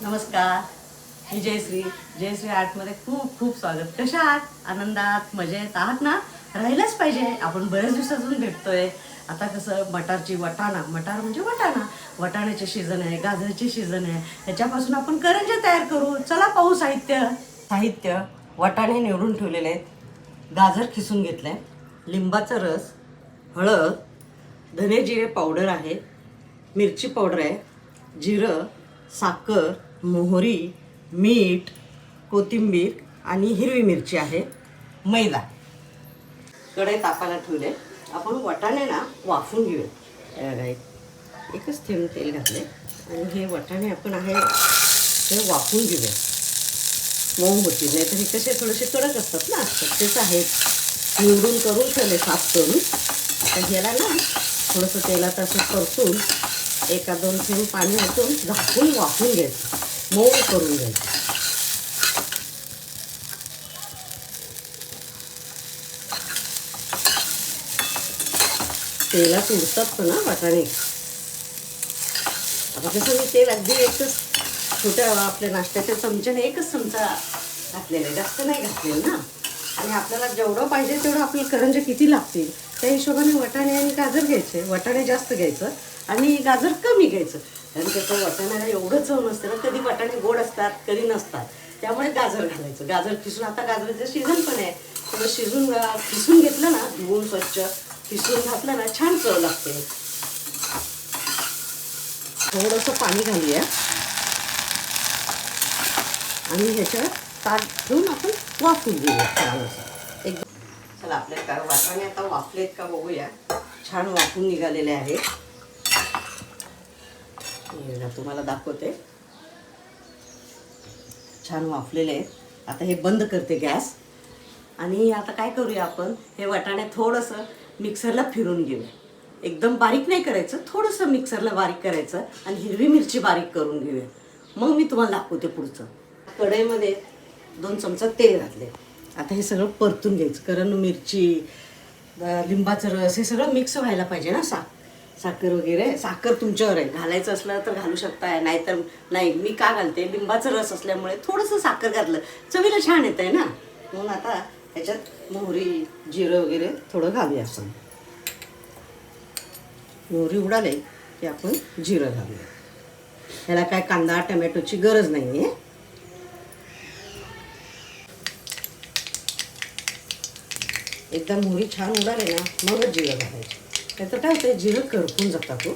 नमस्कार, मी जयश्री आर्टमध्ये खूप खूप स्वागत. कशा आहात? आनंदात मजेत आहात ना? राहिलंच पाहिजे. आपण बरेच दिवसातून भेटतोय. आता कसं मटार म्हणजे वटाण्याचे सीझन आहे, गाजराचे सीझन आहे. ह्याच्यापासून आपण करंज्या तयार करू. चला पाहू साहित्य. वटाणे निवडून ठेवलेले आहेत, गाजर खिसून घेतलंय, लिंबाचा रस, हळद, धने जिरे पावडर आहे, मिरची पावडर आहे, जिरं, साखर, मोहरी, मीठ, कोथिंबीर आणि हिरवी मिरची आहे, मैदा. कढई तापायला ठेवले. आपण वटाणे ना वाफून घेऊया. एकच थेंब तेल घातले आणि हे वटाणे आपण हे वाफून घेऊया. मऊ होतील, नाही तर हे कसे थोडेसे कडक असतात ना, तेच आहेत. निवडून करून ठेवले, साफ करून. आता ह्याला ना थोडंसं तेलात असं परतून 1-2 थेंब पाणी ओतून झाकून वाफून घ्यायचं, मऊ करून घ्यायचं. तेलात उडतात ना वाटाणे. आता कसं मी तेल अगदी एकच छोट्या आपल्या नाश्त्याच्या चमच्याने एकच चमचा घातलेला आहे, जास्त नाही घातलेलं ना. आणि आपल्याला जेवढं पाहिजे तेवढं आपल्याला करंजे किती लागतील त्या हिशोबाने वटाणे आणि गाजर घ्यायचे. वटाणे जास्त घ्यायचं आणि गाजर कमी घ्यायचं. कारण त्याचं वटाण्याला एवढं चव नसतं ना, कधी वटाणे गोड असतात कधी नसतात. त्यामुळे गाजर घालायचं. गाजर खिसून, आता गाजराचं सीझन पण आहे, तर खिसून घेतलं ना, धुवून स्वच्छ खिसून घातलं ना, छान चव लागते. थोडंसं पाणी घालूया आणि ह्याच्यात ताट ठेवून आपण वाफून घेऊया छान असं एकदम. चला, आपल्या वाटाणे आता वाफलेत का बघूया. छान वाफून निघालेले आहेत. तुम्हाला दाखवते, छान वाफलेले आहेत. आता हे बंद करते गॅस. आणि आता काय करूया, आपण हे वाटाणे थोडंसं मिक्सरला फिरून घेऊया. एकदम बारीक नाही करायचं, थोडंसं मिक्सरला बारीक करायचं आणि हिरवी मिरची बारीक करून घेऊया. मग मी तुम्हाला दाखवते पुढचं. कढईमध्ये 2 चमचा तेल घातले. आता हे सगळं परतून घ्यायचं, कारण मिरची, लिंबाचं रस हे सगळं मिक्स व्हायला पाहिजे ना. साखर वगैरे, साखर तुमच्यावर आहे, घालायचं असलं तर घालू शकताय, नाहीतर नाही. मी का घालते, लिंबाचं रस असल्यामुळे थोडंसं साखर घातलं चवीला छान येत आहे ना. म्हणून आता ह्याच्यात मोहरी, जिरं वगैरे थोडं घालूया आपण. मोहरी उडाले की आपण जिरं घालूया. ह्याला काय कांदा टमॅटोची गरज नाही आहे. एकदा मोहरी छान उडाले ना, मगच जिरं घालायचं. त्याचं काय होतं, जिरं करपून जातात तो.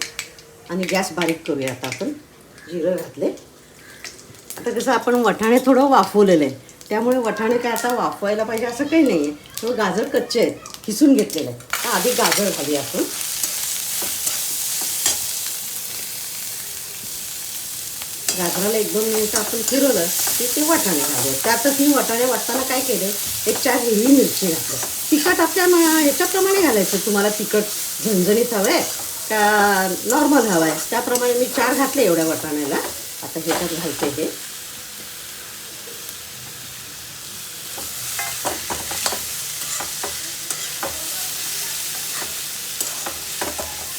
आणि गॅस बारीक करूया. आता आपण जिरं घातले. आता कसं आपण वटाणे थोडं वाफवलेलं आहे, त्यामुळे वटाणे काय आता वाफवायला पाहिजे असं काही नाही आहे. तो गाजर कच्चे आहेत, खिसून घेतलेले आहे. तर आधी गाजर घालूया आपण. गाजराला 1-2 मिनिटं आपण फिरवलं की ते वाटाणे घालूया. त्यातच मी वाटाणे वाटताना काय केले, 1-4 हिरवी मिरची घातली. तिखट आपल्या ह्याच्याप्रमाणे घालायचं. तुम्हाला तिखट झणझणीत हवं आहे का नॉर्मल हवं आहे, त्याप्रमाणे मी 4 घातले एवढ्या वाटाण्याला. आता ह्याच्यात घालते हे.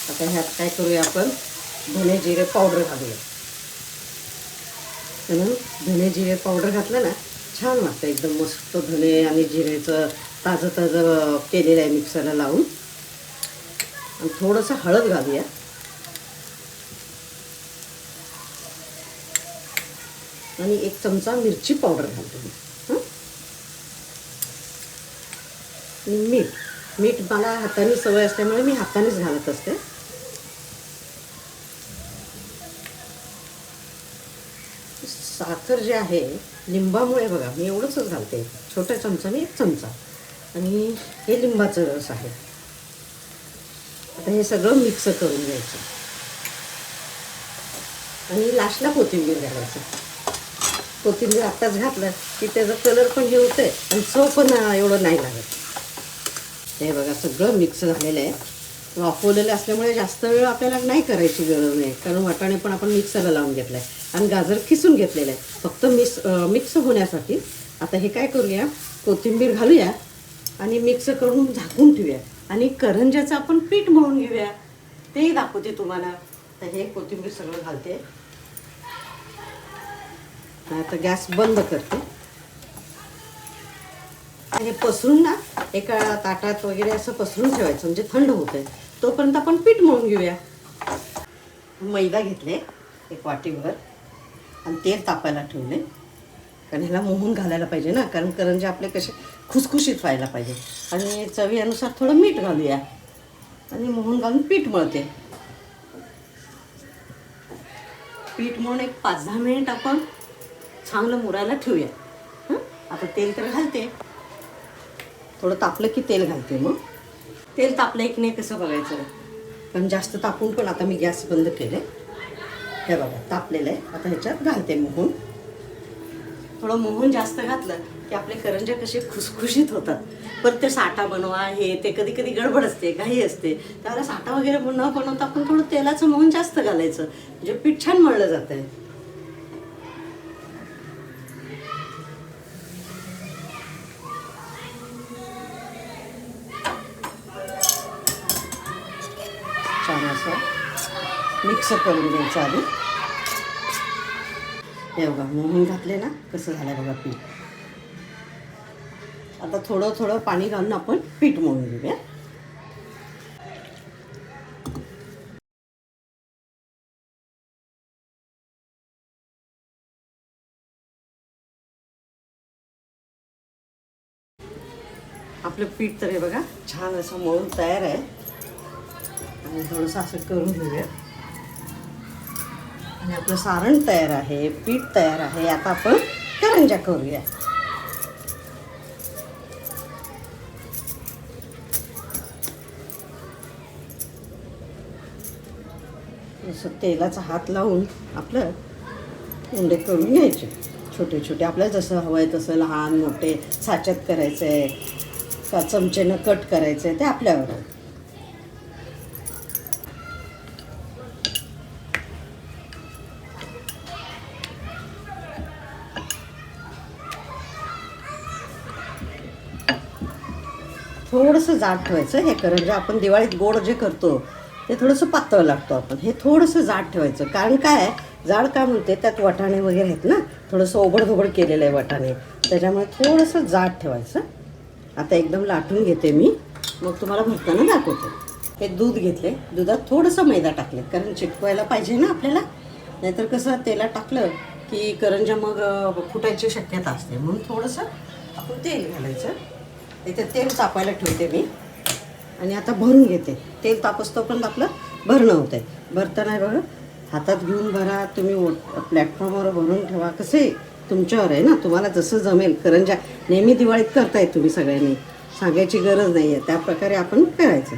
आता ह्यात काय करूया, आपण धने जिरे पावडर घालूया. म्हणून धने जिरे पावडर घातलं ना, छान वाटतं एकदम मस्त. धने आणि जिरेचं ताजं केलेलं आहे मिक्सरला लावून. आणि थोडंसं हळद घालूया. आणि 1 चमचा मिरची पावडर घालतो मी. आणि मीठ मला हाताने सवय असल्यामुळे मी हातानेच घालत असते. साखर जे आहे, लिंबामुळे बघा मी एवढंच घालते, छोट्या चमचाने 1 चमचा. आणि हे लिंबाचं रस आहे. आता हे सगळं मिक्स करून घ्यायचं. आणि लास्टला कोथिंबीर घालायचं. कोथिंबीर आत्ताच घातलं की त्याचा कलर पण हे होतं आणि चव पण एवढं नाही लागत. हे बघा सगळं मिक्स झालेलं आहे. वाफवलेलं असल्यामुळे जास्त वेळ आपल्याला नाही करायची गरज नाही, कारण वाटाणे पण आपण मिक्सरला लावून घेतलं आहे आणि गाजर खिसून घेतलेलं आहे, फक्त मिक्स होण्यासाठी. आता हे काय करूया, कोथिंबीर घालूया आणि मिक्स करून झाकून ठेवूया. आणि करंज्याचं आपण पीठ मळून घेऊया, तेही दाखवते तुम्हाला. तर हे कोथिंबीर सगळं घालते. आता गॅस बंद करते. हे पसरून ना एका ताटात वगैरे असं पसरून ठेवायचं म्हणजे थंड होतंय. तोपर्यंत आपण पीठ मळून घेऊया. मैदा घेतले एक वाटीभर आणि तेल तापायला ठेवले, कारण ह्याला मोहून घालायला पाहिजे ना, कारण करंजे आपले कसे खुसखुशीत व्हायला पाहिजे. आणि चवीनुसार थोडं मीठ घालूया आणि मोहून घालून पीठ मळते. पीठ मळून एक 5-10 मिनिट आपण चांगलं मुरायला ठेवूया. आता तेल तर घालते, थोडं तापलं की तेल घालते. मग तेल तापलं की नाही कसं बघायचं, पण जास्त तापून पण आता मी गॅस बंद केले. हे बघा तापलेलं आहे. आता ह्याच्यात घालते मोहून. थोडं मोहून जास्त घातलं की आपले करंजे कसे खुसखुशीत होतात. पण ते साठा बनवा हे ते कधी कधी गडबड असते, घाई असते, त्यावेळेला साठा वगैरे न बनवता आपण थोडं तेलाचं मोहन जास्त घालायचं म्हणजे पीठ छान मळलं जात आहे. छान असं मिक्स करून घ्यायचं आधी. हे बघा मोहन घातले ना कसं झालं बघा पीठ. आता थोडं थोडं पाणी घालून आपण पीठ मळून घेऊया. आपलं पीठ तर हे बघा छान असं मळून तयार आहे. आणि थोडंसं असं करून घेऊया. आणि आपलं सारण तयार आहे, पीठ तयार आहे. आता आपण करंज्या करूया. असं तेलाचा हात लावून आपलं उंडे करून घ्यायचे छोटे छोटे. आपल्याला जसं हवं आहे तसं लहान मोठे साच्यात करायचं आहे का चमचेनं कट करायचं आहे ते आपल्यावर आहे. थोडंसं जाड ठेवायचं. हे करंज्या आपण दिवाळीत गोड जे करतो ते थोडंसं पातळ लागतो. आपण हे थोडंसं जाड ठेवायचं. कारण काय आहे, जाड का म्हणते, त्यात वाटाणे वगैरे आहेत ना, थोडंसं ओबडधोबड केलेलं आहे वाटाणे, त्याच्यामुळे थोडंसं जाड ठेवायचं. आता एकदम लाटून घेते मी, मग तुम्हाला भरताना दाखवते. हे दूध घेतले, दुधात थोडंसं मैदा टाकले, कारण चिटकवायला पाहिजे ना आपल्याला. नाहीतर कसं तेलात टाकलं की करंज्या मग फुटायची शक्यता असते. म्हणून थोडंसं आपण तेल घालायचं. इथे तेल तापायला ठेवते मी आणि आता भरून घेते. तेल तापसतो पण आपलं भरणं होतं आहे. भरताना बघा हातात घेऊन भरा, तुम्ही प्लॅटफॉर्मवर भरून ठेवा, कसे तुमच्यावर आहे ना, तुम्हाला जसं जमेल. करंज्या नेहमी दिवाळीत करताय तुम्ही सगळ्यांनी, सांगायची गरज नाही आहे. त्या प्रकारे आपण करायचं.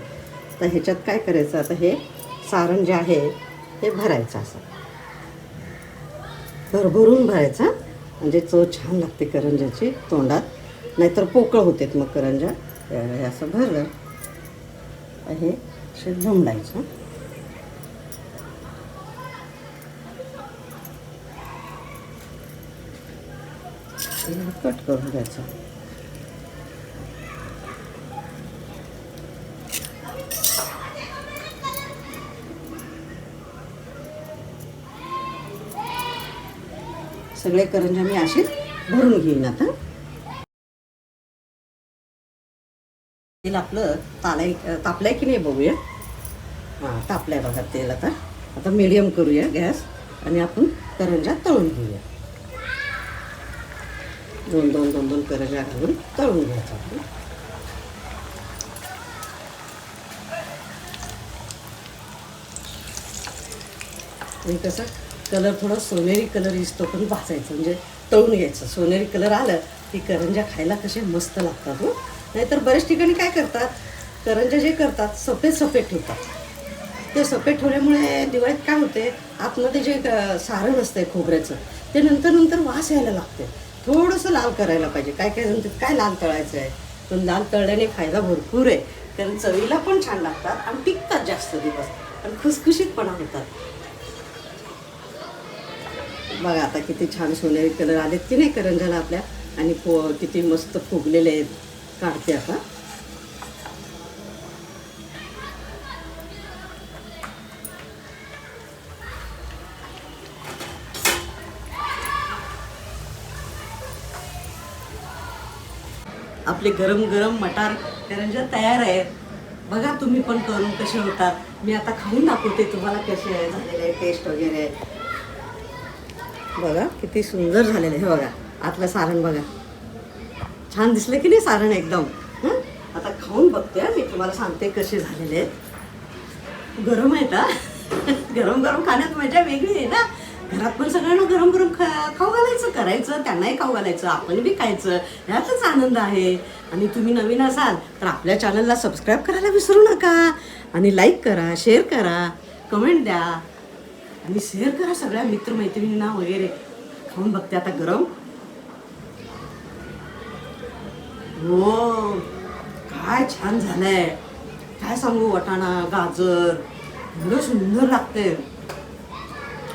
तर ह्याच्यात काय करायचं, आता हे सारण जे आहे हे भरायचं. असं भरभरून भरायचं म्हणजे चव छान लागते करंज्याची तोंडात. नाहीतर पोकळ होते मग करंज्या. हे असं भरलं हे असे झुंबडायचं. कट करून घ्यायचं. सगळे करंज्या मी असे भरून घेईन. आता तेल आपलं तापलंय की नाही बघूया. हां तापलंय बघा तेल. आता मीडियम करूया गॅस आणि आपण करंज्या तळून घेऊया. दोन दोन दोन दोन करंज्या घालून तळून घ्यायचं आपण. आणि कसं कलर थोडा सोनेरी कलर दिसतो पण भाजायचं म्हणजे तळून घ्यायचं. सोनेरी कलर आलं की करंज्या खायला कसे मस्त लागतात. हो नाहीतर बऱ्याच ठिकाणी काय करतात, करंज्या जे करतात सफेद सफेद ठेवतात. ते सफेद ठेवल्यामुळे दिवाळीत काय होते, आतमध्ये जे सारण असतंय खोबऱ्याचं ते नंतर नंतर वास यायला लागते. थोडंसं लाल करायला पाहिजे. काय काय जण काय लाल तळायचं आहे, पण लाल तळल्याने फायदा भरपूर आहे. कारण चवीला पण छान लागतात आणि टिकतात जास्त दिवस आणि खुसखुशीतपणा होतात. बघा आता किती छान सोनेरी कलर आलेत की नाही करंज्याला आपल्या. आणि किती मस्त फुगलेले आहेत. काढते आता. आपले गरम गरम मटार करंज्या तयार आहेत. बघा तुम्ही पण करून कसे होतात. मी आता खाऊन दाखवते तुम्हाला कसे आहे झालेले टेस्ट वगैरे. बघा किती सुंदर झालेले. हे बघा आतलं सारण बघा, छान दिसलं की नाही सारण एकदम. आता खाऊन बघते मी तुम्हाला सांगते कसे झालेले आहेत. गरम आहेत हा. गरम गरम खाण्यात मजा वेगळी आहे ना. घरात पण सगळ्यांना गरम गरम खाऊ घालायचं, करायचं, त्यांनाही खाऊ घालायचं, आपण बी खायचं, ह्यातच आनंद आहे. आणि तुम्ही नवीन असाल तर आपल्या चॅनलला सबस्क्राईब करायला विसरू नका. आणि लाईक करा, शेअर करा, कमेंट द्या आणि शेअर करा सगळ्या मित्रमैत्रिणींना वगैरे. खाऊन बघते आता गरम. हो काय छान झालंय, काय सांगू. वाटाणा गाजर एवढं सुंदर लागते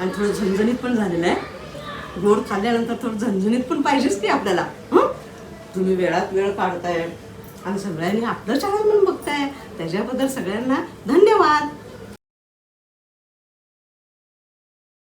आणि थोडं झणझणीत पण झालेलं आहे. गोड खाल्ल्यानंतर थोडं झणझणीत पण पाहिजेच की आपल्याला. तुम्ही वेळात वेळ काढताय आणि सगळ्यांनी आपलं चॅनल पण बघताय, त्याच्याबद्दल सगळ्यांना धन्यवाद.